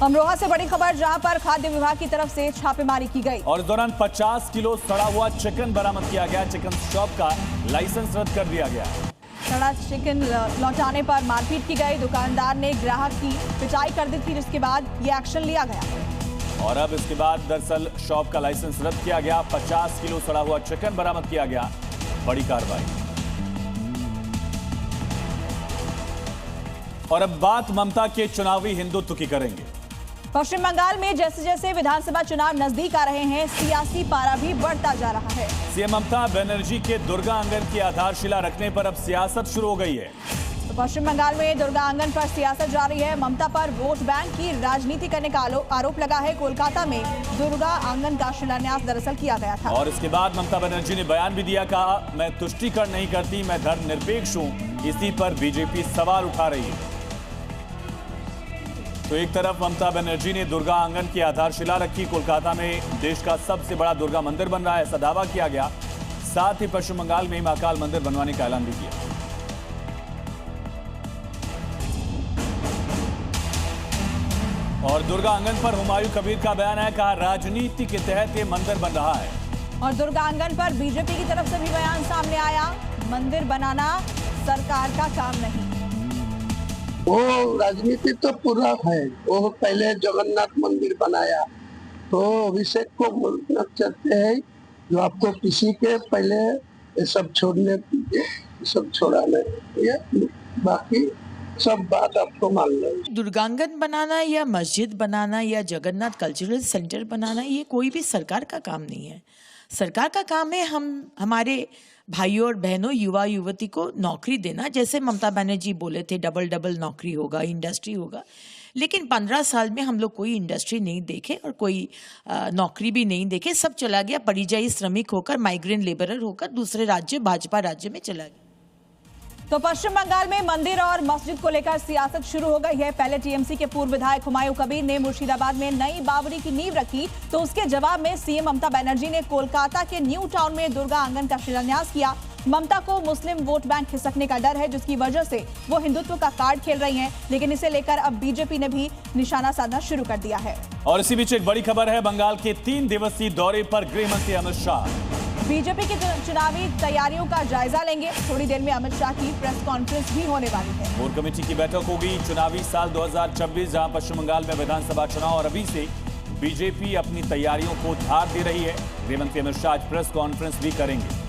अमरोहा से बड़ी खबर, जहां पर खाद्य विभाग की तरफ से छापेमारी की गई और इस दौरान 50 किलो सड़ा हुआ चिकन बरामद किया गया। चिकन शॉप का लाइसेंस रद्द कर दिया गया। सड़ा चिकन लौटाने पर मारपीट की गई। दुकानदार ने ग्राहक की पिटाई कर दी थी, जिसके बाद ये एक्शन लिया गया। और अब इसके बाद दरअसल शॉप का लाइसेंस रद्द किया गया। 50 किलो सड़ा हुआ चिकन बरामद किया गया। बड़ी कार्रवाई। और अब बात ममता के चुनावी हिंदुत्व की करेंगे। पश्चिम बंगाल में जैसे जैसे विधानसभा चुनाव नजदीक आ रहे हैं, सियासी पारा भी बढ़ता जा रहा है। सीएम ममता बनर्जी के दुर्गा आंगन की आधारशिला रखने पर अब सियासत शुरू हो गई है। तो पश्चिम बंगाल में दुर्गा आंगन पर सियासत जारी है। ममता पर वोट बैंक की राजनीति करने का आरोप लगा है। कोलकाता में दुर्गा आंगन का शिलान्यास दरअसल किया गया था। और इसके बाद ममता बनर्जी ने बयान भी दिया, कहा मैं तुष्टीकरण नहीं करती, मैं धर्मनिरपेक्ष हूं। इसी पर बीजेपी सवाल उठा रही है। तो एक तरफ ममता बनर्जी ने दुर्गा आंगन की आधारशिला रखी। कोलकाता में देश का सबसे बड़ा दुर्गा मंदिर बन रहा है, ऐसा दावा किया गया। साथ ही पश्चिम बंगाल में महाकाल मंदिर बनवाने का ऐलान भी किया। और दुर्गा आंगन पर हुमायूं कबीर का बयान है, कहा राजनीति के तहत ये मंदिर बन रहा है। और दुर्गा आंगन पर बीजेपी की तरफ से भी बयान सामने आया, मंदिर बनाना सरकार का काम नहीं। वो राजनीति तो पूरा है। वो पहले जगन्नाथ मंदिर बनाया, तो अभिषेक को बोलना चाहते हैं जो आपको किसी के पहले ये सब छोड़ने दीजिए, सब छोड़ाने, ये बाकी सब बात आपको मान लो। दुर्गांगन बनाना या मस्जिद बनाना या जगन्नाथ कल्चरल सेंटर बनाना, ये कोई भी सरकार का काम नहीं है। सरकार का काम है हमारे भाइयों और बहनों, युवा युवती को नौकरी देना। जैसे ममता बनर्जी बोले थे, डबल नौकरी होगा, इंडस्ट्री होगा। लेकिन 15 साल में हम लोग कोई इंडस्ट्री नहीं देखे और कोई नौकरी भी नहीं देखे। सब चला गया परिযায়ী श्रमिक होकर, माइग्रेंट लेबरर होकर दूसरे राज्य, भाजपा राज्य में चला गया। तो पश्चिम बंगाल में मंदिर और मस्जिद को लेकर सियासत शुरू हो गई है। पहले टीएमसी के पूर्व विधायक हुमायूं कबीर ने मुर्शिदाबाद में नई बावड़ी की नींव रखी, तो उसके जवाब में सीएम ममता बनर्जी ने कोलकाता के न्यू टाउन में दुर्गा आंगन का शिलान्यास किया। ममता को मुस्लिम वोट बैंक खिसकने का डर है, जिसकी वजह से वो हिंदुत्व का कार्ड खेल रही हैं, लेकिन इसे लेकर अब बीजेपी ने भी निशाना साधना शुरू कर दिया है। और इसी बीच एक बड़ी खबर है, बंगाल के 3 दिवसीय दौरे पर गृह मंत्री अमित शाह बीजेपी की चुनावी तैयारियों का जायजा लेंगे। थोड़ी देर में अमित शाह की प्रेस कॉन्फ्रेंस भी होने वाली है। कोर कमेटी की बैठक होगी। चुनावी साल 2026, जहां पश्चिम बंगाल में विधानसभा चुनाव और अभी से बीजेपी अपनी तैयारियों को धार दे रही है। गृह मंत्री अमित शाह आज प्रेस कॉन्फ्रेंस भी करेंगे।